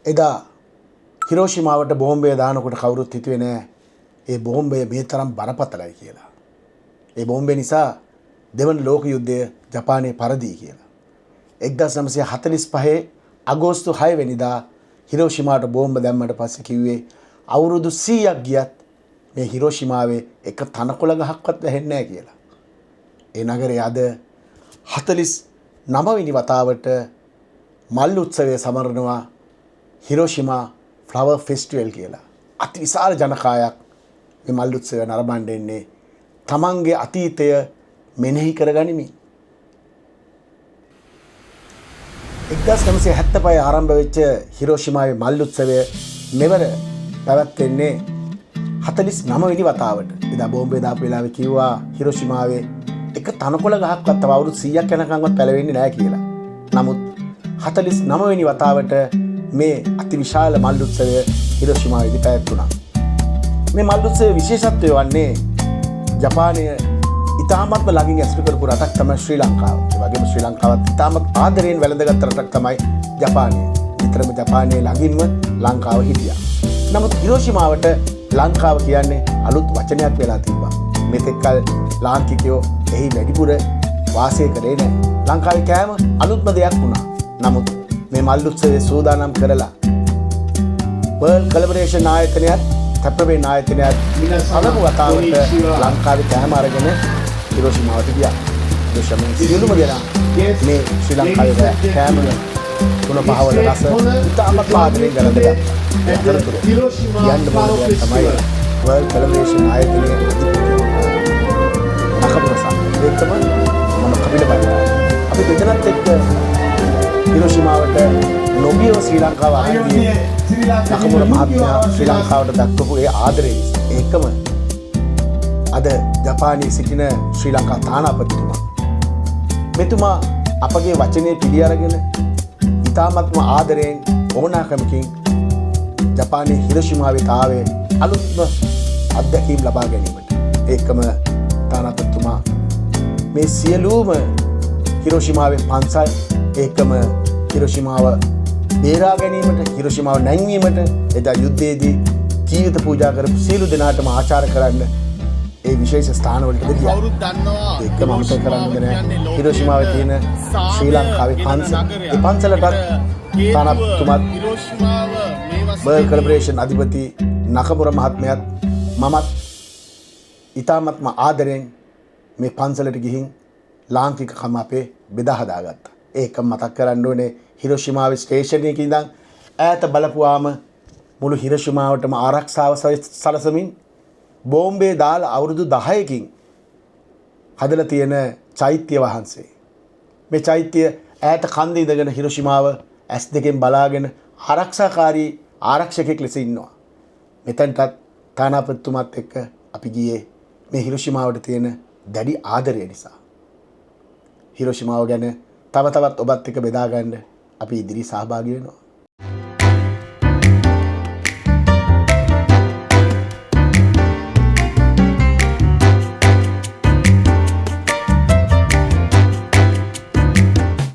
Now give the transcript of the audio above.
එදා හිරෝෂිමාවට බෝම්බය දානකොට කවුරුත් හිතුවේ නෑ ඒ බෝම්බය මේ තරම් බරපතලයි කියලා. ඒ බෝම්බය නිසා දෙවන ලෝක යුද්ධය ජපානයේ පරදී කියලා. 1945 අගෝස්තු 6 වෙනිදා හිරෝෂිමාවට බෝම්බ දැම්මට පස්සේ කිව්වේ අවුරුදු 100ක් ගියත් මේ හිරෝෂිමාවේ එක තනකොළ ගහක්වත් වැහෙන්නේ නැහැ කියලා. ඒ නගරයේ අද 49 වෙනි වතාවට මල් උත්සවය සමරනවා හිරෝෂිමා ෆ්ලවර් ෆෙස්ටිවල් කියලා. අති විශාල ජනකායක් මේ මල් උත්සවය නරඹන්න එන්නේ තමන්ගේ අතීතය මෙනෙහි කරගනිමින්. 1975 ආරම්භ වෙච්ච හිරෝෂිමාවේ මල් උත්සවය මෙවර පැවැත්වෙන්නේ 49 වෙනි වතාවට. එදා බෝම්බේ දාපු වෙලාවේ කිව්වා හිරෝෂිමාවේ එක තනකොළ ගහක්වත් තව අවුරුදු 100ක් යනකම්වත් පැලවෙන්නේ නැහැ කියලා. නමුත් 49 වෙනි වතාවට මේ අති විශාල මල් උත්සවය හිරෝෂිමාවේදී පැවැත්වුණා. මේ මල් උත්සවයේ විශේෂත්වය වන්නේ ජපානයේ ඉතාමත්ම ළඟින් ඇසුරු කරපු රටක් තමයි ශ්‍රී ලංකාව. ඒ වගේම ශ්‍රී ලංකාවත් ඉතාමත් ආදරයෙන් වැළඳගත් රටක් තමයි ජපානය. විතරම ජපානයේ ළඟින්ම ලංකාව හිටියා. නමුත් හිරෝෂිමාවට ලංකාව කියන්නේ අලුත් වචනයක් වෙලා තිබ්බා. මෙතෙක් කල ලාංකිකයෝ එහි වැඩිපුර වාසය කරේ නැහැ. ලංකාවේ කෑම අලුත්ම දෙයක් වුණා. නමුත් මේ මල් උත්සවයේ සූදානම් කරලා වර්ල්ඩ් කොලැබොරේෂන් ආයතනයත් තප්පවේ ආයතනයත් අලමු වතාවට ලංකාවේ කෑම අරගෙන හිරෝෂිමාවට ගියා. දෙශමෙන් සියලුම දෙනා මේ ශ්‍රී ලංකාවේ කෑම තුන පහවල රස ඉතාමත් ආදරයෙන් ගලඳගත්තා. යන්න බෝලයක් තමයි වර්ල්ඩ් කොලැබොරේෂන් ආයතනයේ නකපුරසා. ඒක තමයි මම කපිල බණ්ඩාර. අපි දෙදෙනාත් එක්ක හිරෝෂිමාවට නොබියෝ ශ්‍රී ලංකාව ආරම්භයේ නකපුර මහත්මයා ශ්‍රී ලංකාවට දක්වපු ඒ ආදරය ඒකම අද ජපානයේ සිටින ශ්‍රී ලංකා තානාපතිතුමා මෙතුමා අපගේ වචනේ පිළි අරගෙන ඉතාමත්ම ආදරයෙන් ඕනෑකමකින් ජපානයේ හිරෝෂිමාවේ තාවේ අලුත්ම අත්දැකීම් ලබා ගැනීමට ඒකම තානාපතිතුමා මේ සියලුම හිරෝෂිමාවේ පන්සල් ඒකම හිරෝෂිමාව බේරා ගැනීමට හිරෝෂිමාව නැංවීමට එදා යුද්ධයේදී ජීවිත පූජා කරපු සියලු දෙනාටම ආචාර කරන්න ඒ විශේෂ ස්ථානවලට ගියා. කවුරුත් දන්නවා ඒකම අමතක කරන්නේ නැහැ. හිරෝෂිමාවේ තියෙන ශ්‍රී ලංකාවේ පන්සල. ඒ පන්සලට තානාපතිතුමත් හිරෝෂිමාව මේ වර්ල්ඩ් කොලැබොරේෂන් අධිපති නකමුර මහත්මයාත් මමත් ඉතාමත්ම ආදරෙන් මේ පන්සලට ගිහින් ලාංකිකකම අපේ බෙදා හදාගත්තා. ඒක මතක් කරන්න ඕනේ හිරෝෂිමාවේ ස්ටේෂන් එකේ ඉඳන් ඈත බලපුවාම මුළු හිරෝෂිමාවටම ආරක්ෂාව සලසමින් බෝම්බේ දාලා අවුරුදු 10කින් හදලා තියෙන චෛත්‍ය වහන්සේ. මේ චෛත්‍ය ඈත කන්දේ ඉඳගෙන හිරෝෂිමාව S2 බලාගෙන ආරක්ෂාකාරී ආරක්ෂකෙක් ලෙස ඉන්නවා. මෙතනටත් තානාපතිතුමාත් එක්ක අපි ගියේ මේ හිරෝෂිමාවට තියෙන දැඩි ආදරය නිසා. හිරෝෂිමාව ගැන තව තවත් ඔබත් එක්ක බෙදා ගන්න අපි ඉදිරි සහභාගී වෙනවා.